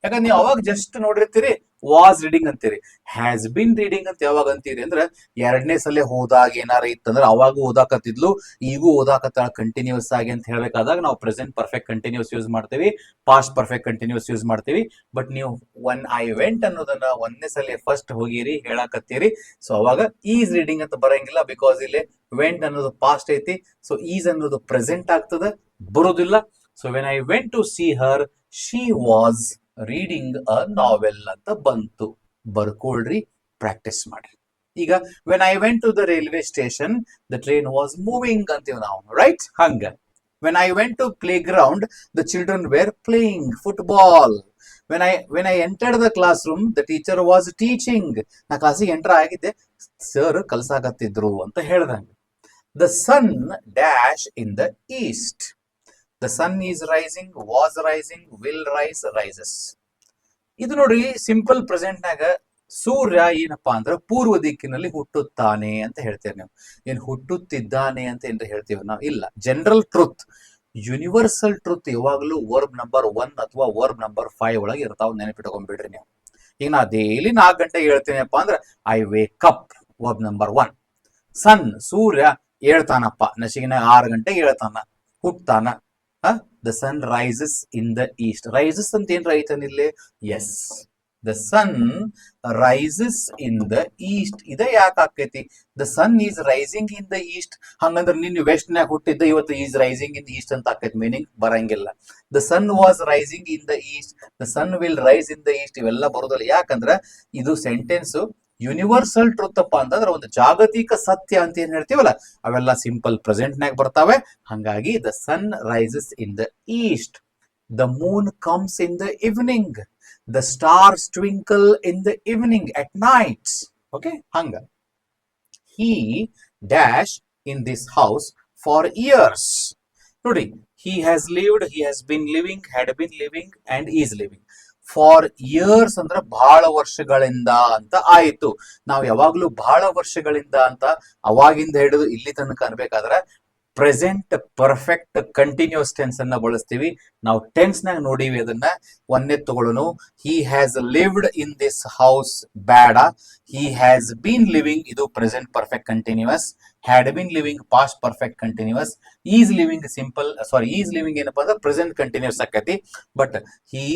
ಯಾಕಂದ್ರೆ ನೀವು ಅವಾಗ ಜಸ್ಟ್ ನೋಡಿರ್ತೀರಿ, ವಾಸ್ ರೀಡಿಂಗ್ ಅಂತೀರಿ. ಹ್ಯಾಸ್ ಬಿನ್ ರೀಡಿಂಗ್ ಅಂತ ಯಾವಾಗ ಅಂತೀರಿ ಅಂದ್ರೆ ಎರಡನೇ ಸಲ ಹೋದಾಗ ಏನಾರ ಇತ್ತಂದ್ರೆ ಅವಾಗ ಓದಾಕತ್ತಿದ್ಲು, ಈಗೂ ಓದಾಕತ್ತಾಳ ಕಂಟಿನ್ಯೂಸ್ ಆಗಿ ಅಂತ ಹೇಳ್ಬೇಕಾದಾಗ ನಾವು ಪ್ರೆಸೆಂಟ್ ಪರ್ಫೆಕ್ಟ್ ಕಂಟಿನ್ಯೂಸ್ ಯೂಸ್ ಮಾಡ್ತೀವಿ, ಪಾಸ್ಟ್ ಪರ್ಫೆಕ್ಟ್ ಕಂಟಿನ್ಯೂಸ್ ಯೂಸ್ ಮಾಡ್ತೀವಿ. ಬಟ್ ನೀವು ಒನ್ ಐ ವೆಂಟ್ ಅನ್ನೋದನ್ನ ಒಂದನೇ ಸಲ ಫಸ್ಟ್ ಹೋಗಿರಿ ಹೇಳಾಕತ್ತೀರಿ, ಸೊ ಅವಾಗ ಈಸ್ ರೀಡಿಂಗ್ ಅಂತ ಬರಂಗಿಲ್ಲ. ಬಿಕಾಸ್ ಇಲ್ಲಿ ವೆಂಟ್ ಅನ್ನೋದು ಪಾಸ್ಟ್ ಐತಿ, ಸೊ ಈಸ್ ಅನ್ನೋದು ಪ್ರೆಸೆಂಟ್ ಆಗ್ತದ, ಬರೋದಿಲ್ಲ. So when I went to see her she was reading a novel ಅಂತ ಬಂತು. ಬರ್ಕೊಳ್ರಿ, ಪ್ರಾಕ್ಟೀಸ್ ಮಾಡ್ರಿ. ಈಗ when I went to the railway station the train was moving ಅಂತೀವಿ ನಾವು, ರೈಟ್? ಹಂಗ when I went to playground the children were playing football. When I entered the classroom the teacher was teaching. ನಾ ಕ್ಲಾಸಿಗೆ enter ಆಗಿದ್ದೆ, sir ಕಲ್ಸಾಕತ್ತಿದ್ರು ಅಂತ ಹೇಳ್ದಂಗೆ. The sun dash in the east. The sun is rising, was rising, will rise, rises. ಇದು ನೋಡ್ರಿ simple present ನಾಗ ಸೂರ್ಯ ಏನಪ್ಪಾ ಅಂದ್ರೆ ಪೂರ್ವ ದಿಕ್ಕಿನಲ್ಲಿ ಹುಟ್ಟುತ್ತಾನೆ ಅಂತ ಹೇಳ್ತೇವೆ ನೀವು. ಏನ್ ಹುಟ್ಟುತ್ತಿದ್ದಾನೆ ಅಂತ ಏನ್ರ ಹೇಳ್ತೀವಿ ನಾವು? ಇಲ್ಲ. ಜನರಲ್ ಟ್ರೂತ್, ಯೂನಿವರ್ಸಲ್ ಟ್ರೂತ್ ಯಾವಾಗಲೂ ವರ್ಬ್ ನಂಬರ್ 1 ಅಥವಾ ವರ್ಬ್ ನಂಬರ್ 5 ಒಳಗೆ ಇರ್ತಾವ, ನೆನಪಿಟ್ಕೊಂಡ್ಬಿಡ್ರಿ ನೀವು. ಈಗ ನಾ ಡೈಲಿ 4 ಗಂಟೆಗೆ ಹೇಳ್ತೀನಪ್ಪ ಅಂದ್ರೆ I wake up, verb number 1. Sun ಸೂರ್ಯ ಹೇಳ್ತಾನಪ್ಪ, ನಸಿಗಿನ 6 ಗಂಟೆಗೆ ಹೇಳ್ತಾನ, ಹುಟ್ತಾನ. The sun rises in the east. Rises ಅಂತ ಏನ್ ರೈತನ ಇಲ್ಲಿ? Yes, the sun rises in the east. ಇದ ಯಾಕೆ ಆಕೈತಿ? The sun is rising in the east. ಹಂಗಂದ್ರೆ ನೀನು ವೆಸ್ಟ್ ನಾಗ ಹುಟ್ಟಿದ್ದ, ಇವತ್ತು is rising in the east ಅಂತ ಆಕೈತಿ. ಮೀನಿಂಗ್ ಬರಂಗಿಲ್ಲ. The sun was rising in the east, the sun will rise in the east, ಇವೆಲ್ಲ ಬರೋದಿಲ್ಲ. ಯಾಕಂದ್ರೆ ಇದು ಸೆಂಟೆನ್ಸ್ ಯೂನಿವರ್ಸಲ್ ಟ್ರೂತ್ ಅಪ್ಪ ಅಂತಂದ್ರೆ ಒಂದು ಜಾಗತಿಕ ಸತ್ಯ ಅಂತ ಏನ್ ಹೇಳ್ತೀವಲ್ಲ ಅವೆಲ್ಲ ಸಿಂಪಲ್ ಪ್ರೆಸೆಂಟ್ ನಾಗ ಬರ್ತಾವೆ. ಹಂಗಾಗಿ the sun rises in the east, the moon comes in the evening, the stars twinkle in the evening at night. Okay, ಹಂಗ he dash in this house for years. ನೋಡಿ, he has lived, he has been living, had been living and is living. For years ಅಂದ್ರೆ ಬಹಳ ವರ್ಷಗಳಿಂದ ಅಂತ ಆಯ್ತು. ನಾವು ಯಾವಾಗ್ಲೂ ಬಹಳ ವರ್ಷಗಳಿಂದ ಅಂತ ಅವಾಗಿಂದ ಹಿಡಿದು ಇಲ್ಲಿ ತನಕ ಅನ್ಬೇಕಾದ್ರೆ ಪ್ರೆಸೆಂಟ್ ಪರ್ಫೆಕ್ಟ್ ಕಂಟಿನ್ಯೂಸ್ ಟೆನ್ಸ್ ಅನ್ನ ಬಳಸ್ತೀವಿ. ನಾವು ಟೆನ್ಸ್ ನಾಗ ನೋಡಿವಿ ಅದನ್ನ. ಒಂದೇ ತಗೊಳ್ಳೋನು, he has lived in this house ಬೇಡ, ಹಿ ಹ್ಯಾಸ್ ಬೀನ್ ಲಿವಿಂಗ್ ಇದು present perfect continuous, had been living past perfect continuous, is living simple is living ಏನಪ್ಪಾ ಅಂದ್ರೆ ಪ್ರೆಸೆಂಟ್ ಕಂಟಿನ್ಯೂಸ್ ಆಕತಿ. But he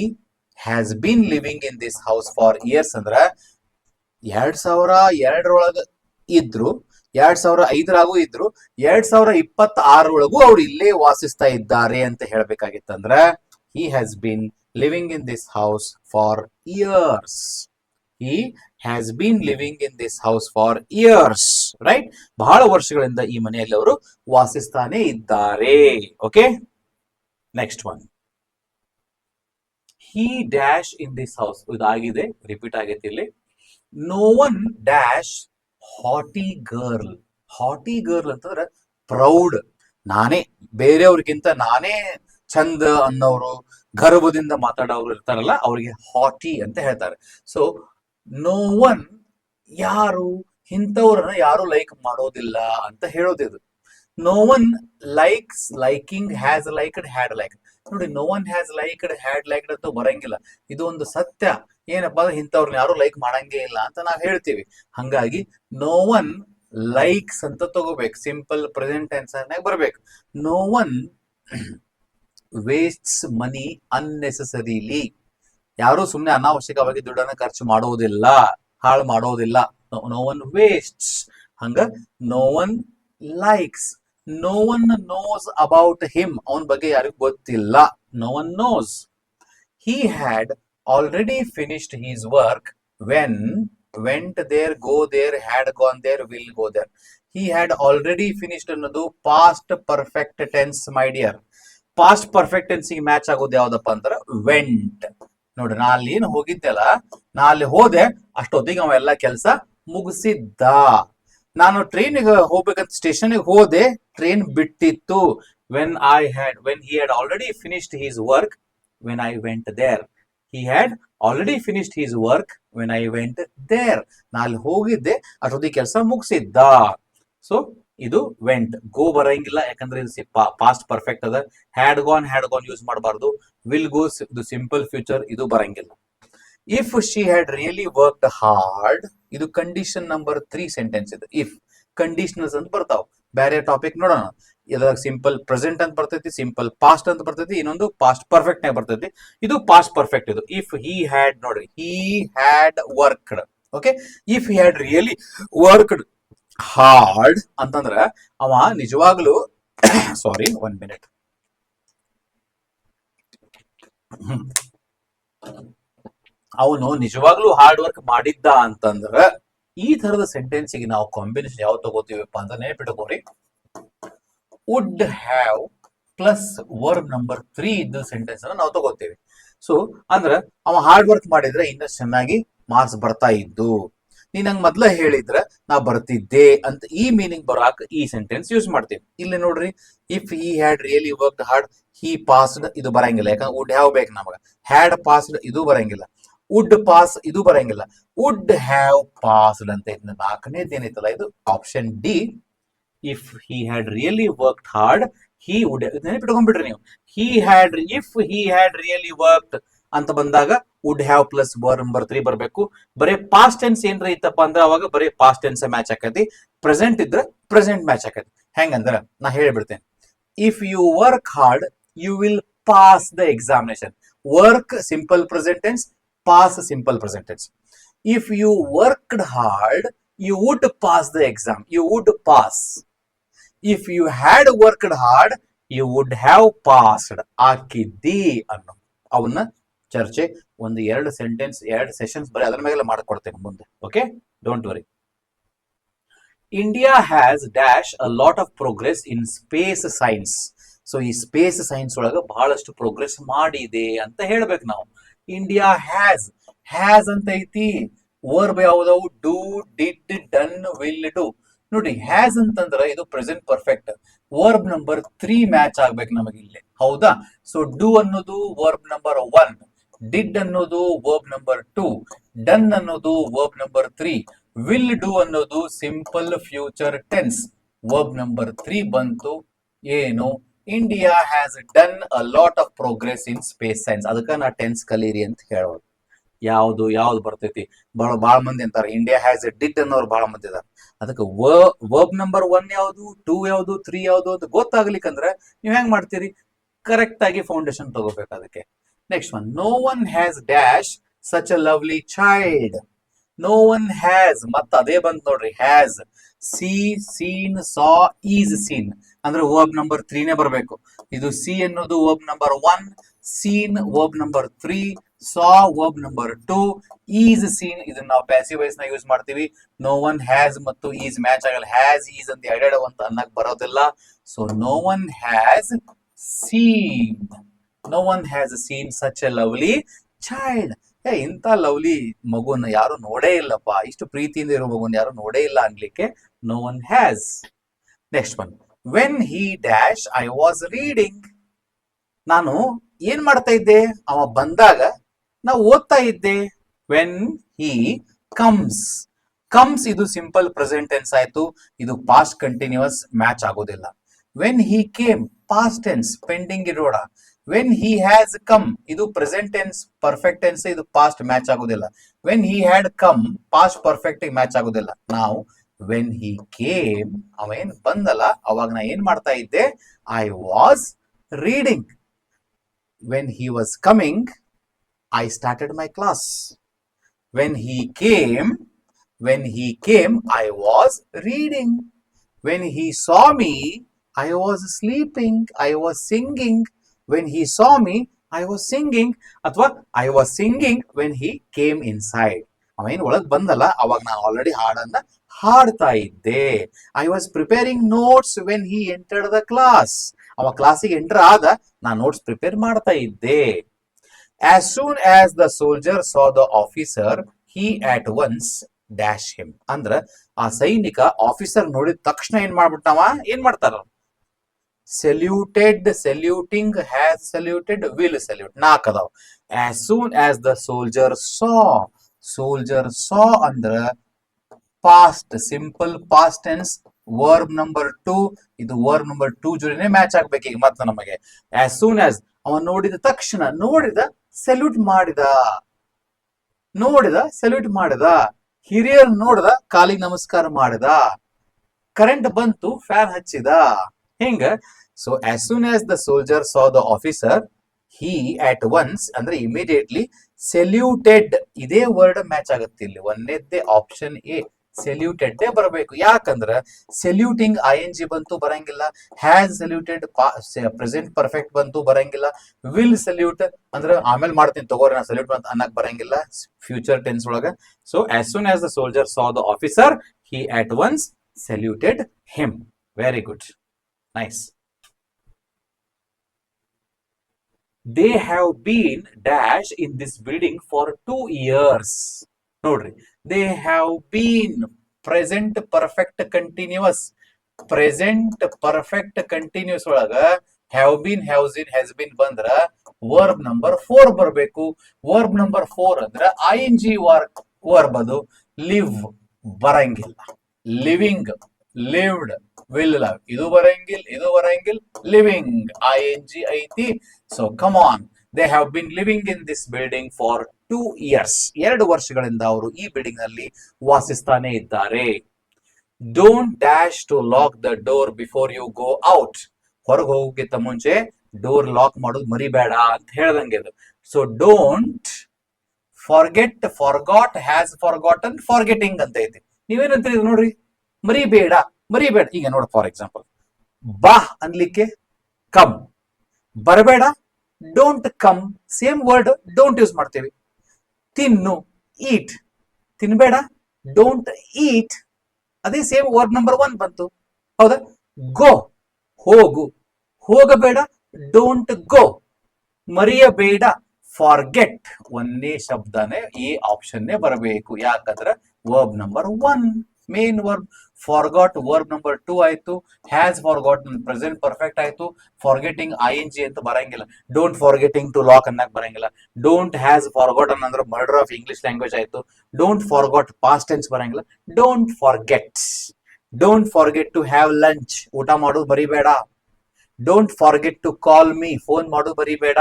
has been living in this house for years ಅಂದ್ರ 2002 ಇದ್ರು, 2005 ಇದ್ರು, 2026 ಅವ್ರು ಇಲ್ಲೇ ವಾಸಿಸ್ತಾ ಇದ್ದಾರೆ ಅಂತ ಹೇಳ್ಬೇಕಾಗಿತ್ತಂದ್ರ he has been living in this house for years. He has been living in this house for years, right? ಬಹಳ ವರ್ಷಗಳಿಂದ ಈ ಮನೆಯಲ್ಲಿ ಅವರು ವಾಸಿಸ್ತಾನೆ ಇದ್ದಾರೆ. Okay, next one, he dash in this house. ಇದಾಗಿದೆ, ರಿಪೀಟ್ ಆಗೈತಿ ಇಲ್ಲಿ. No one dash haughty girl. Haughty girl ಅಂತಂದ್ರೆ ಪ್ರೌಡ್, ನಾನೇ ಬೇರೆಯವ್ರಿಗಿಂತ ನಾನೇ ಚಂದ ಅನ್ನೋರು, ಗರ್ವದಿಂದ ಮಾತಾಡೋರು ಇರ್ತಾರಲ್ಲ ಅವ್ರಿಗೆ ಹಾಟಿ ಅಂತ ಹೇಳ್ತಾರೆ. ಸೊ ನೋ ಒನ್, ಯಾರು ಇಂಥವ್ರನ್ನ ಯಾರು ಲೈಕ್ ಮಾಡೋದಿಲ್ಲ ಅಂತ ಹೇಳೋದಿದು. No one likes, liking, has liked, had liked. ನೋಡಿ, no one has liked, had liked ಅಂತ ಬರಂಗಿಲ್ಲ. ಇದು ಒಂದು ಸತ್ಯ. ಏನಪ್ಪಾ ಅಂದ್ರೆ ಇಂಥವ್ರನ್ನ ಯಾರು ಲೈಕ್ ಮಾಡಂಗೇ ಇಲ್ಲ ಅಂತ ನಾವ್ ಹೇಳ್ತೀವಿ. ಹಂಗಾಗಿ ನೋ ಒನ್ ಲೈಕ್ಸ್ ಅಂತ ತಗೋಬೇಕು, ಸಿಂಪಲ್ ಪ್ರೆಸೆಂಟ್ ಟೆನ್ಸ್ ನಾಗ ಬರ್ಬೇಕು. No one wastes money unnecessarily. ಯಾರು ಸುಮ್ಮನೆ ಅನಾವಶ್ಯಕವಾಗಿ ದುಡ್ಡನ್ನ ಖರ್ಚು ಮಾಡುವುದಿಲ್ಲ, ಹಾಳು ಮಾಡೋದಿಲ್ಲ. No one wastes. ಹಂಗ no one likes. No one knows about him. ಅವನ ಬಗ್ಗೆ ಯಾರಿಗೂ ಗೊತ್ತಿಲ್ಲ. No one knows. He had already finished his work when went there, go there, had gone there, will go there. He had already finished ಅನ್ನೋದು past perfect tense my dear. Past perfect tense ಗೆ match ಆಗೋದು ಯಾವ್ದಪ್ಪ ಅಂತಾರ vent. ನೋಡ್ರಿ, ನಾ ಅಲ್ಲಿ ಏನು ಹೋಗಿದ್ದೆಲ್ಲ, ನಾ ಅಲ್ಲಿ ಹೋದೆ, ಅಷ್ಟೊತ್ತಿಗೆ ಅವ ಎಲ್ಲ ಕೆಲಸ ಮುಗಿಸಿದ್ದ. ನಾನು ಟ್ರೈನಿಗೆ ಹೋಗ್ಬೇಕಂತ ಸ್ಟೇಷನ್ಗೆ ಹೋದೆ, ಟ್ರೈನ್ ಬಿಟ್ಟಿತ್ತು. When he had already finished his work when I went there. He had already finished his work when I went there. ನಾ ಅಲ್ಲಿ ಹೋಗಿದ್ದೆ, ಅಷ್ಟೊತ್ತಿಗೆ ಕೆಲಸ ಮುಗಿಸಿದ್ದ. ಸೊ ಇದು ವೆಂಟ್. ಗೋ ಬರಂಗಿಲ್ಲ, ಯಾಕಂದ್ರೆ ಇದು ಪಾಸ್ಟ್ ಪರ್ಫೆಕ್ಟ್ ಅದ. ಹ್ಯಾಡ್ ಗಾನ್ ಯೂಸ್ ಮಾಡಬಾರ್ದು. ವಿಲ್ ಗೋ ಇದು ಸಿಂಪಲ್ ಫ್ಯೂಚರ್, ಇದು ಬರಂಗಿಲ್ಲ. If she had really worked hard, ಇದು ಕಂಡೀಷನ್ ನಂಬರ್ 3 ಸೆಂಟೆನ್ಸ್ ಇದು. ಇಫ್ ಕಂಡೀಷನಲ್ಸ್ ಅಂತ ಬರ್ತಾವ. ಬೇರೆ ಟಾಪಿಕ್ ನೋಡೋಣ. ಇದ್ರಾಗ ಸಿಂಪಲ್ ಪ್ರೆಸೆಂಟ್ ಅಂತ ಬರ್ತೈತಿ, ಸಿಂಪಲ್ ಪಾಸ್ಟ್ ಅಂತ ಬರ್ತೈತಿ, ಇನ್ನೊಂದು ಪಾಸ್ಟ್ ಪರ್ಫೆಕ್ಟ್ ನಾಗ ಬರ್ತೈತಿ. ಇದು ಪಾಸ್ಟ್ ಪರ್ಫೆಕ್ಟ್ ಇದು. ಇಫ್ ಹಿ ಹ್ಯಾಡ್, ನೋಡ್ರಿ, he had worked. Okay, if he had really worked hard ಅಂತಂದ್ರ ಅವ ನಿಜವಾಗ್ಲೂ ಸಾರಿ 1 minute, ಅವನು ನಿಜವಾಗ್ಲೂ ಹಾರ್ಡ್ ವರ್ಕ್ ಮಾಡಿದ್ದ ಅಂತಂದ್ರ ಈ ತರದ ಸೆಂಟೆನ್ಸ್ ಗೆ ನಾವು ಕಾಂಬಿನೇಷನ್ ಯಾವ ತಗೋತೀವಪ್ಪ ಅಂತ ನೆನಪಿಟ್ಕೋರಿ. Would have plus verb number 3 ಇದ್ದ ಸೆಂಟೆನ್ಸ್ ಅನ್ನ ನಾವು ತಗೋತೀವಿ. ಸೊ ಅಂದ್ರ ಅವ ಹಾರ್ಡ್ ವರ್ಕ್ ಮಾಡಿದ್ರೆ ಇನ್ನಷ್ಟು ಚೆನ್ನಾಗಿ ಮಾರ್ಕ್ಸ್ ಬರ್ತಾ ಇದ್ದು. ನೀನ್ ನಂಗೆ ಮೊದ್ಲ ಹೇಳಿದ್ರ ನಾ ಬರ್ತಿದ್ದೆ ಅಂತ ಈ ಮೀನಿಂಗ್ ಬರಾಕ್ ಈ ಸೆಂಟೆನ್ಸ್ ಯೂಸ್ ಮಾಡ್ತೀವಿ. ಇಲ್ಲಿ ನೋಡ್ರಿ, if he had really worked hard, he passed ಇದು ಬರಂಗಿಲ್ಲ, ಯಾಕಂದ್ರೆ ವುಡ್ ಹ್ಯಾವ್ ಬೇಕು ನಮಗ. ಹ್ಯಾಡ್ ಪಾಸ್ಡ್ ಇದು ಬರಂಗಿಲ್ಲ. ವುಡ್ ಪಾಸ್ ಇದು ಬರಂಗಿಲ್ಲ. ವುಡ್ ಹ್ಯಾವ್ ಪಾಸ್ಡ್ ಅಂತ ಇದ್ನ 4ನೇದು ಏನೈತಲ್ಲ ಇದು option D. If he had really worked hard, he would, ನೆನಪಿಟ್ಕೊಂಡ್ಬಿಡ್ರಿ ನೀವು. If he had really worked ಅಂತ ಬಂದಾಗ would have plus verb number 3 ಬರಬೇಕು. ಬರೀ ಪಾಸ್ಟ್ ಟೆನ್ಸ್ ಏನ್ರ ಇತ್ತಪ್ಪ ಅಂದ್ರೆ ಅವಾಗ ಬರೀ ಪಾಸ್ಟ್ ಟೆನ್ಸ್ ಮ್ಯಾಚ್ ಆಕತಿ. ಪ್ರೆಸೆಂಟ್ ಇದ್ರೆ ಪ್ರೆಸೆಂಟ್ ಮ್ಯಾಚ್ ಆಕತಿ. ಹೆಂಗಂದ್ರ ನಾ ಹೇಳ್ಬಿಡ್ತೇನೆ. If you work hard you will pass the examination. Work simple present tense, pass simple present tense. If you worked hard you would pass the exam. You would pass. If you had worked hard you would have passed. ಹಾಕಿದ್ದಿ ಅನ್ನೋ ಅವನ್ನ ಚರ್ಚೆ ಒಂದು 2 sentence 2 sessions ಬರೀ ಅದರ ಮೇಲೆ ಮಾಡ್ಕೊಡ್ತೇನೆ ಮುಂದೆ. Okay, don't worry. India has dash a lot of progress in space science. So ಈ ಸ್ಪೇಸ್ ಸೈನ್ಸ್ ಒಳಗ ಬಹಳಷ್ಟು ಪ್ರೋಗ್ರೆಸ್ ಮಾಡಿದೆ ಅಂತ ಹೇಳ್ಬೇಕು ನಾವು. ಇಂಡಿಯಾ ಹ್ಯಾಸ್ ಅಂತ ಐತಿ. ವರ್ಬ್ ಯಾವ್ದವು? Do, did, done, will, do. ನೋಡಿ, ಹ್ಯಾಸ್ ಅಂತಂದ್ರ ಇದು present perfect. Verb number 3 match ಆಗ್ಬೇಕು ನಮಗೆ ಇಲ್ಲಿ, ಹೌದಾ? ಸೊ ಡೂ ಅನ್ನೋದು ವರ್ಬ್ ನಂಬರ್ 1, ಡಿಡ್ ಅನ್ನೋದು ವರ್ಬ್ ನಂಬರ್ 2, ಡನ್ ಅನ್ನೋದು ವರ್ಬ್ ನಂಬರ್ 3, ವಿಲ್ ಡೂ ಅನ್ನೋದು simple future tense verb number 3 ಬಂತು. ಏನು India has done a lot of progress in space science. ಅದಕ್ಕೆ ನಾ ಟೆನ್ಸ್ ಕಲೀರಿ ಅಂತ ಹೇಳೋದು. ಯಾವ್ದು ಬರ್ತೈತಿ? ಬಹಳ ಮಂದಿ ಅಂತಾರೆ ಇಂಡಿಯಾ ಹ್ಯಾಸ್ ಡಿಡ್ ಅನ್ನೋರು ಬಹಳ ಮಂದಿ ಇದಾರೆ. ಅದಕ್ಕೆ ವರ್ಬ್ ನಂಬರ್ 1 ಯಾವುದು, 2 ಯಾವುದು, 3 ಯಾವುದು ಅಂತ ಗೊತ್ತಾಗ್ಲಿಕ್ಕಂದ್ರೆ ನೀವು ಹೆಂಗ್ ಮಾಡ್ತೀರಿ? ಕರೆಕ್ಟ್ ಆಗಿ ಫೌಂಡೇಶನ್ ತಗೋಬೇಕು ಅದಕ್ಕೆ. Next one, no one has dash such a lovely child. No one has, ಮತ್ತ ಅದೇ ಬಂತ್ ನೋಡ್ರಿ, has. See, seen, saw, is seen ಅಂದ್ರೆ ವರ್ಬ್ ನಂಬರ್ 3 ನೇ ಬರಬೇಕು. ಇದು ಸಿ ಅನ್ನೋದು verb number 1, seen verb number 3, saw verb number 2, is seen ಇದನ್ನ ನಾವು ಪ್ಯಾಸಿವ್ ವಾಯ್ಸ್ ನ ಯೂಸ್ ಮಾಡ್ತೀವಿ. ನೋ ಒನ್ ಹ್ಯಾಸ್ ಮತ್ತು ಈಸ್ ಮ್ಯಾಚ್ ಆಗಲ್ಲ. ಹ್ಯಾಸ್ ಈಸ್ ಅಂತ ಎರಡೆರಡು ಅಂತ ಅನ್ನಕ್ ಬರೋದಿಲ್ಲ. So no one has seen, no one has seen such a lovely child. ಇಂಥ ಲವ್ಲಿ ಮಗುನ ಯಾರು ನೋಡೇ ಇಲ್ಲಪ್ಪ, ಇಷ್ಟು ಪ್ರೀತಿಯಿಂದ ಇರೋ ಮಗುನ ಯಾರು ನೋಡೇ ಇಲ್ಲ ಅನ್ಲಿಕ್ಕೆ no one has. Next one, when he dash I was reading. ನಾನು ಏನ್ ಮಾಡ್ತಾ ಇದ್ದೆ? ಅವ ಬಂದಾಗ ನಾವು ಓದ್ತಾ ಇದ್ದೆ. ವೆನ್ ಹಿ ಕಮ್ಸ್, ಕಮ್ಸ್ ಇದು ಸಿಂಪಲ್ ಪ್ರೆಸೆಂಟ್ ಟೆನ್ಸ್ ಆಯ್ತು. ಇದು ಪಾಸ್ಟ್ ಕಂಟಿನ್ಯೂಸ್ ಮ್ಯಾಚ್ ಆಗೋದಿಲ್ಲ. When he came past tense pending ಇರೋಣ. ವೆನ್ ಹಿ ಹ್ಯಾಸ್ ಕಮ್ ಇದು ಪ್ರೆಸೆಂಟ್ ಟೆನ್ಸ್ ಪರ್ಫೆಕ್ಟ್ ಟೆನ್ಸ್, ಇದು ಪಾಸ್ಟ್ ಮ್ಯಾಚ್ ಆಗೋದಿಲ್ಲ. When he had come past perfect match ಆಗೋದಿಲ್ಲ. ನಾವು ವೆನ್ ಹಿ ಕೇಮ್, ಅವ ಏನ್ ಬಂದಲ್ಲ ಅವಾಗ ನಾ ಏನ್ ಮಾಡ್ತಾ ಇದ್ದೆ? I was reading. When he was coming I started my class. When he came, I was reading. When he saw me I was sleeping, I was singing. When he saw me I was singing, ಅಥವಾ I was singing when he came inside. ಅವೇನ್ ಒಳಗ್ ಬಂದಲ್ಲ ಅವಾಗ ನಾನು already ಹಾಡನ್ನ ಹಾಡ್ತಾ ಇದ್ದೆ. I was preparing notes when he entered the class. ಅವ ಕ್ಲಾಸಿಗೆ ಎಂಟರ್ ಆದ, ನಾನು ನೋಟ್ಸ್ ಪ್ರಿಪೇರ್ ಮಾಡ್ತಾ ಇದ್ದೆ. As soon as the soldier saw the officer he at once dash him. ಅಂದ್ರ ಆ ಸೈನಿಕ ಆಫೀಸರ್ ನೋಡಿದ ತಕ್ಷಣ ಏನ್ ಮಾಡ್ಬಿಟ್ಟವ? ಏನ್ ಮಾಡ್ತಾರ? ಸೆಲ್ಯೂಟೆಡ್, ಸೆಲ್ಯೂಟಿಂಗ್, ಹ್ಯಾಸ್ ಸೆಲ್ಯೂಟೆಡ್, ವಿಲ್ ಸೆಲ್ಯೂಟ್, 4 ಅದಾವ. As soon as the soldier saw, soldier ಸಾ ಅಂದ್ರ past simple past tense verb number 2. ಇದು ವರ್ಬ್ ನಂಬರ್ 2 ಜೊತೆನೆ ಮ್ಯಾಚ್ ಆಗ್ಬೇಕು ಈಗ ಮತ್ತೆ ನಮಗೆ. ಆಸ್ ಸೂನ್ ಆಸ್ ಅವ ನೋಡಿದ ತಕ್ಷಣ, ನೋಡಿದ ಸೆಲ್ಯೂಟ್ ಮಾಡಿದ, ನೋಡಿದ ಸೆಲ್ಯೂಟ್ ಮಾಡಿದ. ಹಿರಿಯರ್ ನೋಡಿದ ಕಾಲಿಗೆ ನಮಸ್ಕಾರ ಮಾಡಿದ. ಕರೆಂಟ್ ಬಂತು ಫ್ಯಾನ್ ಹಚ್ಚಿದ. ಹಿಂಗ. So as soon as the soldier saw the officer he at once ಅಂದ್ರೆ ಇಮಿಡಿಯೇಟ್ಲಿ ಸೆಲ್ಯೂಟೆಡ್. ಇದೇ ವರ್ಡ್ ಮ್ಯಾಚ್ ಆಗುತ್ತೆ ಇಲ್ಲಿ. ಒಂದೇದ್ದೇ ಆಪ್ಷನ್ ಎ ಸೆಲ್ಯೂಟೆಡ್ ಬರಬೇಕು. ಯಾಕಂದ್ರ ಸೆಲ್ಯೂಟಿಂಗ್ ಐ ಎನ್ ಜಿ ಬಂತು ಬರಂಗಿಲ್ಲ. ಹ್ಯಾಸ್ ಸೆಲ್ಯೂಟೆಡ್ ಪ್ರೆಸೆಂಟ್ ಪರ್ಫೆಕ್ಟ್ ಬಂತು ಬರಂಗಿಲ್ಲ. ವಿಲ್ ಸೆಲ್ಯೂಟ್ ಅಂದ್ರೆ ಆಮೇಲೆ ಮಾಡ್ತೀನಿ ತಗೋರಿ ನಾ ಸೆಲ್ಯೂಟ್ ಅಂತ ಅನ್ನಕ್ ಬರಂಗಿಲ್ಲ ಫ್ಯೂಚರ್ ಟೆನ್ಸ್ ಒಳಗ. So as soon as the soldier saw the officer he at once saluted him. Very good. Nice. They have been dash in this building for 2 years. Nodri. They have been present perfect continuous. Present perfect continuous ಒಳಗ have been, has been ಬಂದ್ರ verb number 4 ಬರಬೇಕು. verb number 4 ಅಂದ್ರೆ ing verb ಅದು. live ಬರಂಗಿಲ್ಲ. Living, lived, will love ಇದು ಬರಂಗಿಲ್. Living ing ಐತಿ. So come on, they have been living in this building for 2 years. 2 ವರ್ಷಗಳಿಂದ ಅವರು ಈ ಬಿಲ್ಡಿಂಗ್ ನಲ್ಲಿ ವಾಸಿಸ್ತಾನೆ ಇದ್ದಾರೆ. Don't dash to lock the door before you go out. ಹೊರಗೆ ಹೋಗೋಕ್ಕಿಂತ ಮುಂಚೆ ಡೋರ್ ಲಾಕ್ ಮಾಡೋದು ಮರಿಬೇಡ ಅಂತ ಹೇಳ್ದಂಗೆ ಇದು. So don't forget, forgot, has forgotten, forgetting ಅಂತ ಐತಿ. ನೀವೇನಂತೀರಿ ನೋಡ್ರಿ? ಮರಿಬೇಡ. ಈಗ ನೋಡ, ಫಾರ್ ಎಕ್ಸಾಂಪಲ್ ಬಾ ಅನ್ಲಿಕ್ಕೆ ಕಮ್, ಬರಬೇಡ don't come. Same word don't use ಮಾಡ್ತೇವೆ. ತಿನ್ನು, ಈಟ್. ತಿನ್ಬೇಡ ಡೋಂಟ್ ಈಟ್. ಅದೇ ಸೇಮ್ ವರ್ಡ್ ನಂಬರ್ 1 ಬಂತು, ಹೌದಾ? ಗೋ ಹೋಗು, ಹೋಗಬೇಡ ಡೋಂಟ್ ಗೋ. ಮರೆಯಬೇಡ ಫಾರ್ಗೆಟ್. ಒಂದೇ ಶಬ್ದನೇ ಈ ಆಪ್ಷನ್ ಬರಬೇಕು. ಯಾಕಂದ್ರೆ verb number 1 main verb. Forgot verb number 2 ಆಯ್ತು. ಹ್ಯಾಸ್ ಫಾರ್ಗಾಟ್ ಪ್ರೆಸೆಂಟ್ ಪರ್ಫೆಕ್ಟ್ ಆಯ್ತು. ಫಾರ್ಗೆಟಿಂಗ್ ing ಅಂತ ಬರಂಗಿಲ್ಲ. ಡೋಂಟ್ ಫಾರ್ಗೆಟಿಂಗ್ ಟು ಲಾಕ್ ಅನ್ನಕ್ ಬರಂಗಿಲ್ಲ. ಡೋಂಟ್ ಹ್ಯಾಸ್ ಫಾರ್ಗಾಟನ್ ಅಂದ್ರೆ ಮರ್ಡರ್ ಆಫ್ ಇಂಗ್ಲಿಷ್ ಲ್ಯಾಂಗ್ವೇಜ್ ಆಯ್ತು. ಡೋಂಟ್ ಫಾರ್ಗಾಟ್ ಪಾಸ್ಟ್ ಟೆನ್ಸ್ ಬರಂಗಿಲ್ಲ. Don't forget to have lunch. ಊಟ ಮಾಡೋದು ಬರಿಬೇಡ. Don't forget to call me, phone ಮಾಡು ಬರಿಬೇಡ.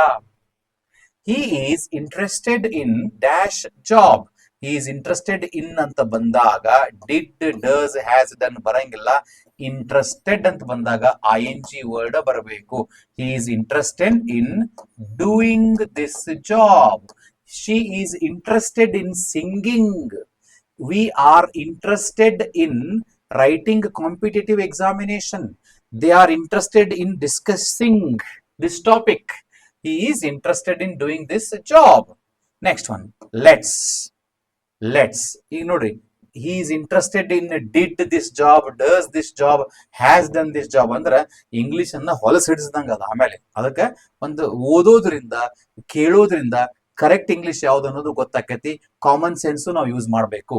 He is interested in dash job. He is interested in ಅಂತ ಬಂದಾಗ ಡಿಡ್, ಡಸ್, ಹ್ಯಾಸ್, ಡನ್ ಬರಂಗಿಲ್ಲ. ಇಂಟ್ರೆಸ್ಟೆಡ್ ಅಂತ ಬಂದಾಗ ING ವರ್ಡ್ ಬರಬೇಕು. ಹಿ is interested in doing this job. She is interested in singing. We are interested in writing competitive examination. They are interested in discussing this topic. He is interested in doing this job. Next one, let's ಈಗ ನೋಡ್ರಿ, he is interested in did this job, does this job, has done this job ಅಂದ್ರೆ English ಅನ್ನ ಹೊಲಸ್ ಹಿಡಿಸಿದಂಗ ಅದ. ಆಮೇಲೆ ಅದಕ್ಕೆ ಒಂದು ಓದೋದ್ರಿಂದ ಕೇಳೋದ್ರಿಂದ ಕರೆಕ್ಟ್ ಇಂಗ್ಲಿಷ್ ಯಾವ್ದು ಅನ್ನೋದು ಗೊತ್ತಾಕೈತಿ. ಕಾಮನ್ ಸೆನ್ಸ್ ನಾವು ಯೂಸ್ ಮಾಡಬೇಕು.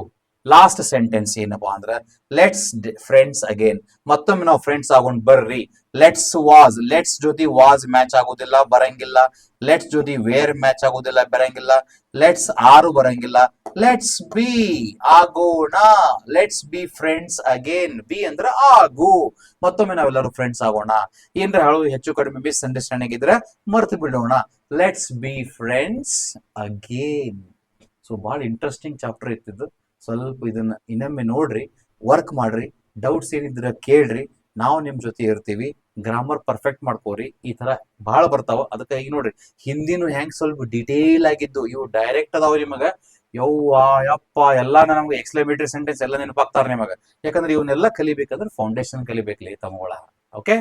ಲಾಸ್ಟ್ ಸೆಂಟೆನ್ಸ್ ಏನಪ್ಪಾ ಅಂದ್ರೆ ಲೆಟ್ಸ್ ಫ್ರೆಂಡ್ಸ್ ಅಗೇನ್. ಮತ್ತೊಮ್ಮೆ ನಾವು ಫ್ರೆಂಡ್ಸ್ ಆಗೋಣ ಬರ್ರಿ. ಲೆಟ್ಸ್ ವಾಸ್, ಲೆಟ್ಸ್ ಜೊತೆ ವಾಸ್ ಮ್ಯಾಚ್ ಆಗೋದಿಲ್ಲ, ಬರಂಗಿಲ್ಲ. ಲೆಟ್ಸ್ ಜೊತೆ ವೇರ್ ಮ್ಯಾಚ್ ಆಗೋದಿಲ್ಲ, ಬರಂಗಿಲ್ಲ. ಲೆಟ್ಸ್ ಆರು ಬರಂಗಿಲ್ಲ. ಲೆಟ್ಸ್ ಬಿ ಆಗೋಣ. Let's be friends again. B ಅಂದ್ರೆ ಆಗು. ಮತ್ತೊಮ್ಮೆ ನಾವೆಲ್ಲರೂ ಫ್ರೆಂಡ್ಸ್ ಆಗೋಣ. ಏನ್ರ ಹೇಳು ಹೆಚ್ಚು ಕಡಿಮೆ ಮಿಸ್ ಅಂಡರ್ಸ್ಟ್ಯಾಂಡಿಂಗ್ ಇದ್ರೆ ಮರ್ತು ಬಿಡೋಣ. Let's be friends again. So ಬಹಳ ಇಂಟ್ರೆಸ್ಟಿಂಗ್ ಚಾಪ್ಟರ್ ಇತ್ತಿದ್ದು. ಸ್ವಲ್ಪ ಇದನ್ನ ಇನ್ನೊಮ್ಮೆ ನೋಡ್ರಿ, ವರ್ಕ್ ಮಾಡ್ರಿ, ಡೌಟ್ಸ್ ಏನಿದ್ರ ಕೇಳ್ರಿ. ನಾವು ನಿಮ್ ಜೊತೆ ಇರ್ತೀವಿ. ಗ್ರಾಮರ್ ಪರ್ಫೆಕ್ಟ್ ಮಾಡ್ಕೋರಿ. ಈ ತರ ಬಹಳ ಬರ್ತಾವ. ಅದಕ್ಕೆ ಈಗ ನೋಡ್ರಿ, ಹಿಂದಿನ ಹೆಂಗ್ ಸ್ವಲ್ಪ ಡಿಟೇಲ್ ಆಗಿದ್ದು ಇವು ಡೈರೆಕ್ಟ್ ಅದಾವ ನಿಮಗ. ಯವ್ವ ಯಪ್ಪ ಎಲ್ಲಾ ನಮ್ಗೆ ಎಕ್ಸ್ಕ್ಲಮೇಟರಿ ಸೆಂಟೆನ್ಸ್ ಎಲ್ಲ ನೆನಪಾಗ್ತಾರ ನಿಮಗ. ಯಾಕಂದ್ರೆ ಇವನ್ನೆಲ್ಲ ಕಲಿಬೇಕಂದ್ರೆ ಫೌಂಡೇಶನ್ ಕಲಿಬೇಕಲಿ ತಮ್ಮಗಳ. ಓಕೆ,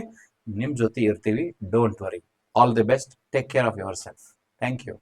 ನಿಮ್ ಜೊತೆ ಇರ್ತೀವಿ. Don't worry. All the best. Take care of yourself. Thank you.